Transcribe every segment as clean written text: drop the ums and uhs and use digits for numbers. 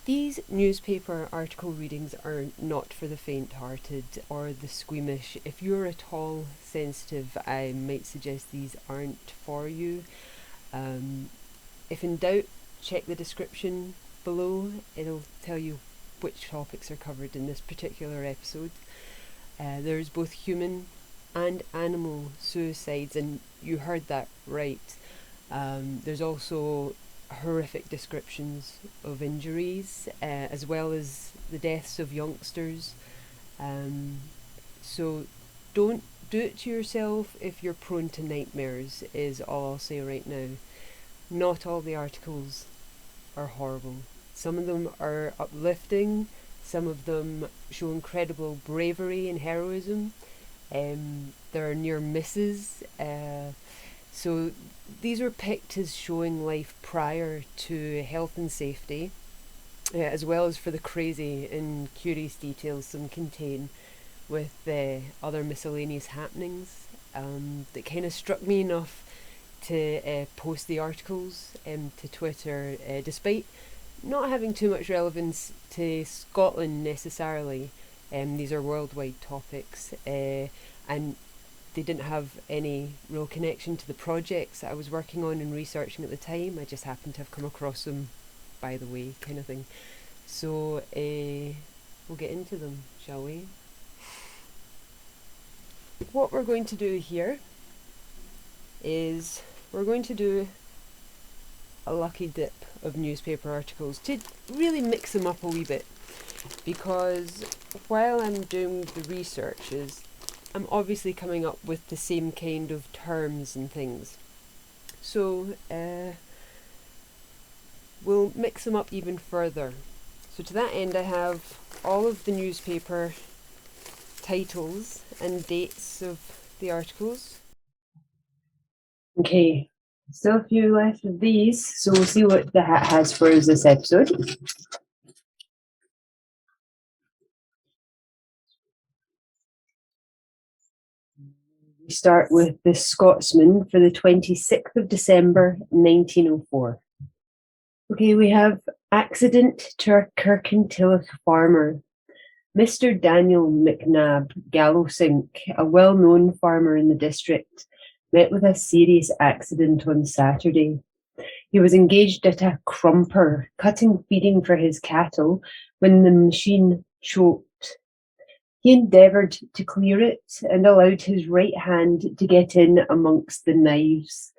These newspaper article readings are not for the faint-hearted or the squeamish. If you're at all sensitive, I might suggest these aren't for you. If in doubt, check the description below. It'll tell you which topics are covered in this particular episode. There's both human and animal suicides, and you heard that right. There's also horrific descriptions of injuries, as well as the deaths of youngsters. So don't do it to yourself if you're prone to nightmares, is all I'll say right now. Not all the articles are horrible. Some of them are uplifting, some of them show incredible bravery and heroism. There are near misses. So these were picked as showing life prior to health and safety, as well as for the crazy and curious details some contain, with other miscellaneous happenings that kind of struck me enough to post the articles to Twitter, despite not having too much relevance to Scotland necessarily. These are worldwide topics, and they didn't have any real connection to the projects that I was working on and researching at the time. I just happened to have come across them by the way, kind of thing. So we'll get into them, shall we? What we're going to do here is we're going to do a lucky dip of newspaper articles to really mix them up a wee bit, because while I'm doing the researches, I'm obviously coming up with the same kind of terms and things. So we'll mix them up even further. So to that end, I have all of the newspaper titles and dates of the articles. Okay, still a few left of these, so we'll see what the hat has for us this episode. We start with the Scotsman for the 26th of December 1904. Okay, we have accident to a Kirkintilloch farmer. Mr. Daniel McNabb Gallowsink, a well-known farmer in the district, met with a serious accident on Saturday. He was engaged at a crumper, cutting feeding for his cattle, when the machine choked. He endeavoured to clear it and allowed his right hand to get in amongst the knives.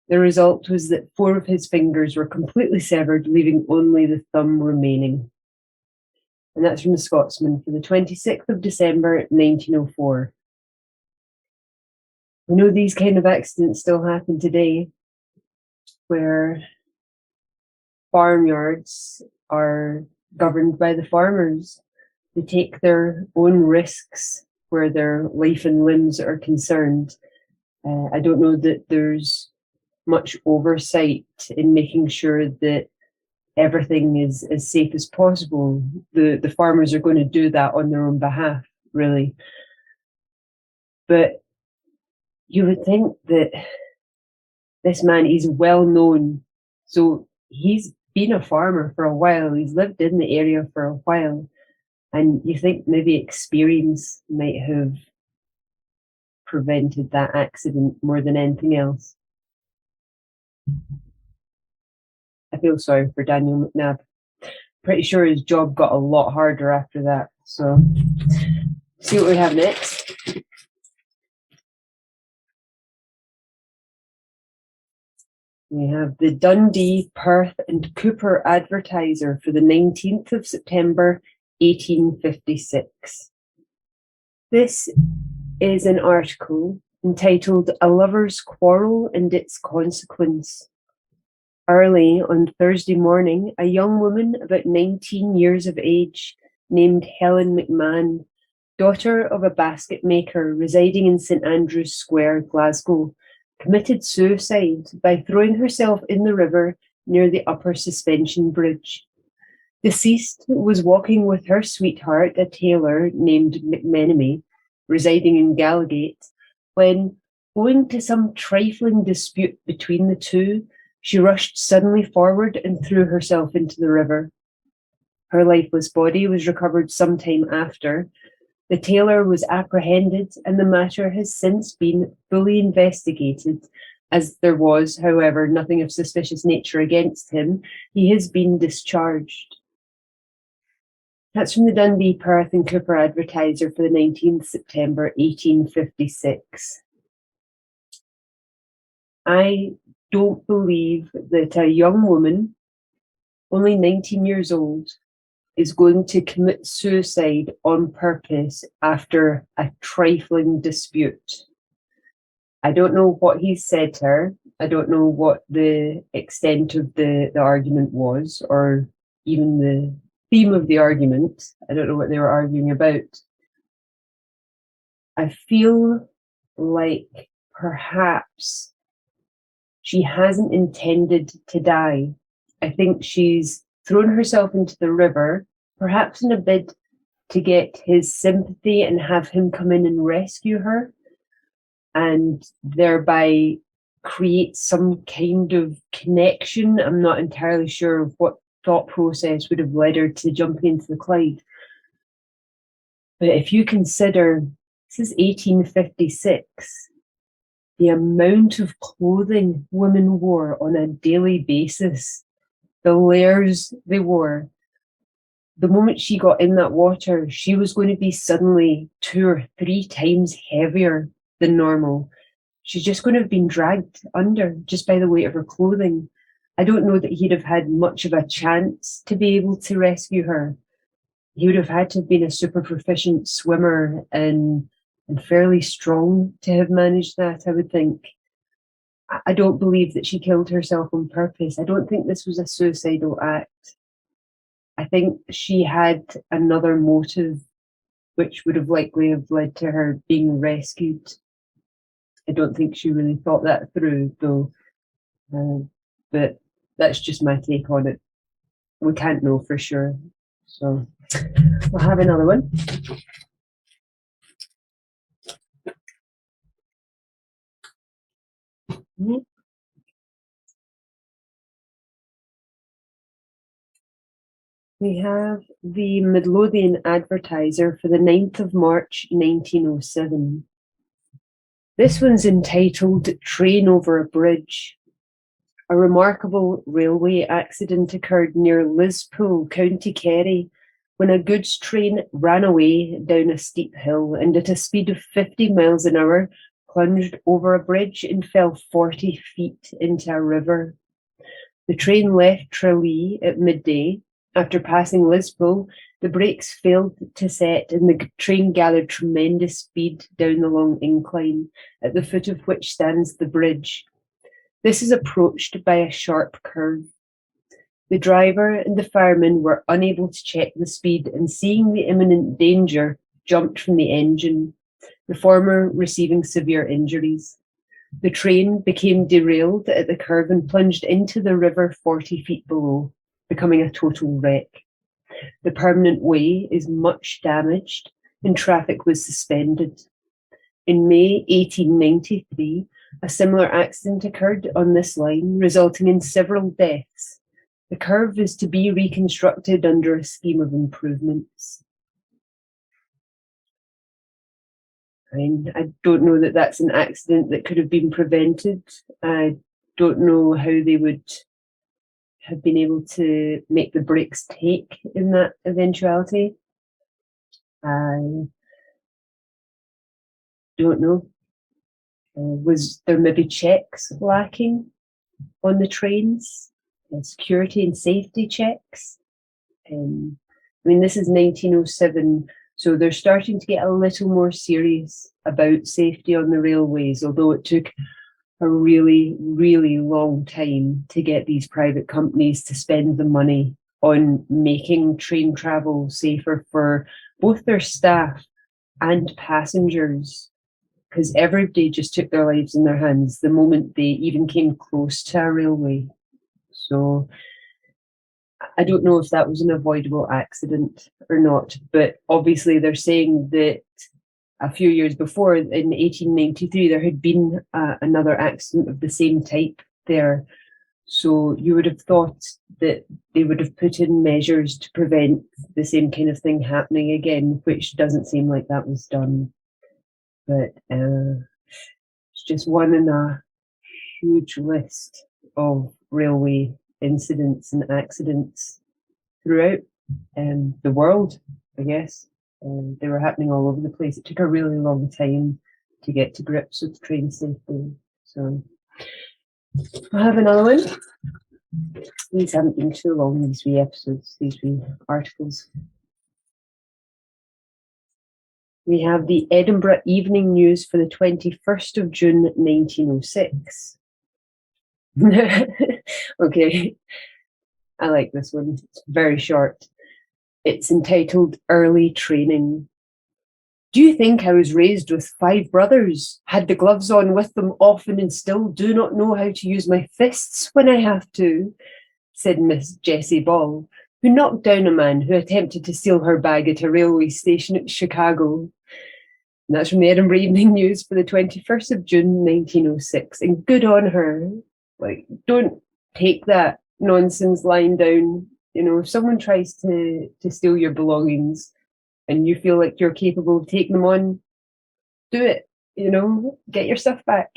The result was that 4 of his fingers were completely severed, leaving only the thumb remaining. And that's from the Scotsman for the 26th of December 1904. We know these kind of accidents still happen today, where farmyards are governed by the farmers. They take their own risks where their life and limbs are concerned. I don't know that there's much oversight in making sure that everything is as safe as possible. The farmers are going to do that on their own behalf, really. But you would think that this man is well known, so he's been a farmer for a while, he's lived in the area for a while, and you think maybe experience might have prevented that accident more than anything else. I feel sorry for Daniel McNabb. Pretty sure his job got a lot harder after that. So, see what we have next. We have the Dundee, Perth and Cooper Advertiser for the 19th of September 1856. This is an article entitled A Lover's Quarrel and Its Consequence. Early on Thursday morning, a young woman about 19 years of age, named Helen McMahon, daughter of a basket maker residing in St Andrew's Square, Glasgow, committed suicide by throwing herself in the river near the Upper Suspension Bridge. Deceased was walking with her sweetheart, a tailor named McMenemy, residing in Gallowgate, when, owing to some trifling dispute between the two, she rushed suddenly forward and threw herself into the river. Her lifeless body was recovered sometime after. The tailor was apprehended, and the matter has since been fully investigated. As there was, however, nothing of suspicious nature against him, he has been discharged. That's from the Dundee, Perth and Cooper Advertiser for the 19th September 1856. I don't believe that a young woman, only 19 years old, is going to commit suicide on purpose after a trifling dispute. I don't know what he said to her. I don't know what the extent of the argument was, or even the theme of the argument. I don't know what they were arguing about. I feel like perhaps she hasn't intended to die. I think she's thrown herself into the river, perhaps in a bid to get his sympathy and have him come in and rescue her, and thereby create some kind of connection. I'm not entirely sure of what thought process would have led her to jumping into the Clyde. But if you consider, this is 1856, the amount of clothing women wore on a daily basis, the layers they wore, the moment she got in that water, she was going to be suddenly 2 or 3 times heavier than normal. She's just going to have been dragged under just by the weight of her clothing. I don't know that he'd have had much of a chance to be able to rescue her. He would have had to have been a super proficient swimmer and fairly strong to have managed that, I would think. I don't believe that she killed herself on purpose. I don't think this was a suicidal act. I think she had another motive, which would have likely have led to her being rescued. I don't think she really thought that through, though. But that's just my take on it. We can't know for sure. So we'll have another one. We have the Midlothian Advertiser for the 9th of March 1907. This one's entitled Train Over a Bridge. A remarkable railway accident occurred near Lispool, County Kerry, when a goods train ran away down a steep hill and at a speed of 50 miles an hour plunged over a bridge and fell 40 feet into a river. The train left Tralee at midday. After passing Lispool, the brakes failed to set and the train gathered tremendous speed down the long incline, at the foot of which stands the bridge. This is approached by a sharp curve. The driver and the fireman were unable to check the speed and, seeing the imminent danger, jumped from the engine, the former receiving severe injuries. The train became derailed at the curve and plunged into the river 40 feet below, becoming a total wreck. The permanent way is much damaged and traffic was suspended. In May 1893, a similar accident occurred on this line, resulting in several deaths. The curve is to be reconstructed under a scheme of improvements. I don't know that that's an accident that could have been prevented. I don't know how they would have been able to make the brakes take in that eventuality. I don't know. Was there maybe checks lacking on the trains? Security and safety checks? I mean, this is 1907, so they're starting to get a little more serious about safety on the railways, although it took a really, really long time to get these private companies to spend the money on making train travel safer for both their staff and passengers, because everybody just took their lives in their hands the moment they even came close to a railway. So I don't know if that was an avoidable accident or not, but obviously they're saying that a few years before, in 1893, there had been another accident of the same type there. So you would have thought that they would have put in measures to prevent the same kind of thing happening again, which doesn't seem like that was done. But it's just one in a huge list of railway incidents and accidents throughout the world, I guess. They were happening all over the place. It took a really long time to get to grips with train safety. So I'll have another one. These haven't been too long, these wee episodes, these wee articles. We have the Edinburgh Evening News for the 21st of June, 1906. Okay, I like this one. It's very short. It's entitled Early Training. Do you think I was raised with 5 brothers, had the gloves on with them often, and still do not know how to use my fists when I have to? Said Miss Jessie Ball, who knocked down a man who attempted to steal her bag at a railway station at Chicago. And that's from the Edinburgh Evening News for the 21st of June, 1906. And good on her. Like, don't take that nonsense lying down. You know, if someone tries to steal your belongings and you feel like you're capable of taking them on, do it. You know, get your stuff back.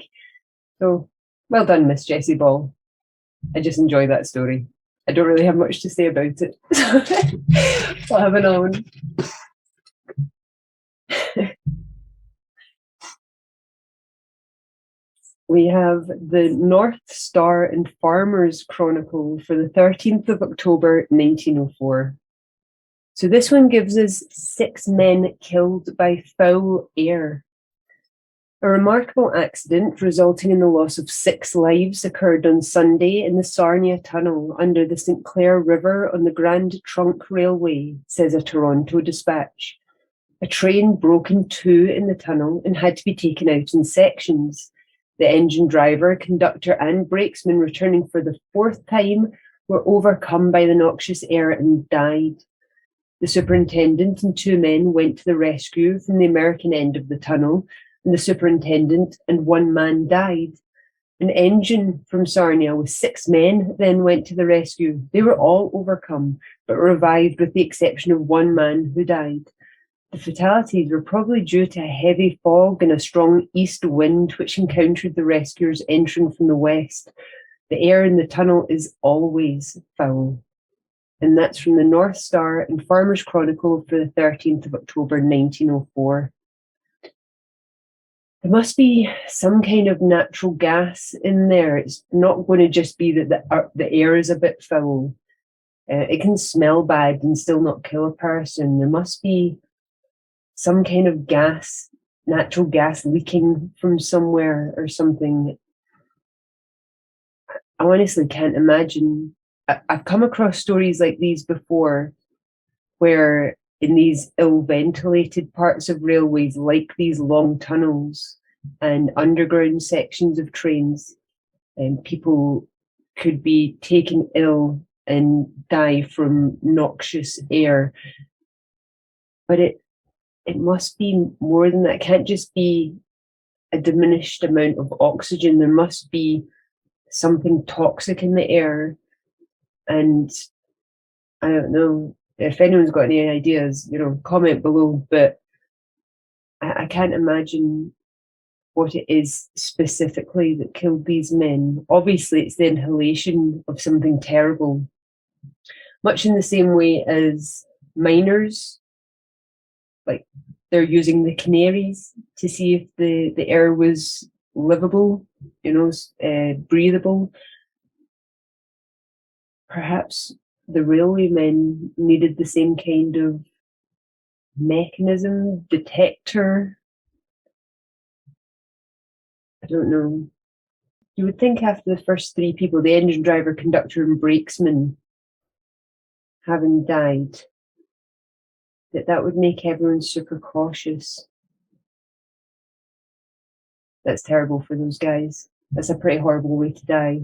So, well done, Miss Jessie Ball. I just enjoy that story. I don't really have much to say about it. I'll have another one. We have the North Star and Farmers Chronicle for the 13th of October, 1904. So this one gives us 6 men killed by foul air. A remarkable accident resulting in the loss of 6 lives occurred on Sunday in the Sarnia Tunnel under the St. Clair River on the Grand Trunk Railway, says a Toronto dispatch. A train broke in 2 in the tunnel and had to be taken out in sections. The engine driver, conductor, and brakesman, returning for the 4th time, were overcome by the noxious air and died. The superintendent and 2 men went to the rescue from the American end of the tunnel, and the superintendent and 1 man died. An engine from Sarnia with 6 men then went to the rescue. They were all overcome, but revived with the exception of 1 man who died. The fatalities were probably due to a heavy fog and a strong east wind which encountered the rescuers entering from the west. The air in the tunnel is always foul. And that's from the North Star and Farmers Chronicle for the 13th of October, 1904. There must be some kind of natural gas in there. It's not going to just be that the air is a bit foul. It can smell bad and still not kill a person. There must be some kind of gas, natural gas leaking from somewhere or something. I honestly can't imagine. I've come across stories like these before where in these ill-ventilated parts of railways, like these long tunnels and underground sections of trains, and people could be taken ill and die from noxious air. But it must be more than that. It can't just be a diminished amount of oxygen. There must be something toxic in the air. And I don't know if anyone's got any ideas, you know, comment below. But I can't imagine what it is specifically that killed these men. Obviously, it's the inhalation of something terrible. Much in the same way as miners, like they're using the canaries to see if the air was livable, you know, breathable. Perhaps the railway men needed the same kind of mechanism, detector. I don't know. You would think after the first 3 people, the engine driver, conductor, and brakesman, having died, that would make everyone super cautious. That's terrible for those guys. That's a pretty horrible way to die.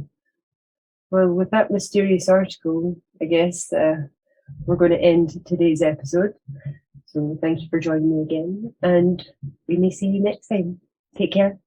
Well, with that mysterious article, I guess we're going to end today's episode. So thank you for joining me again, and we may see you next time. Take care.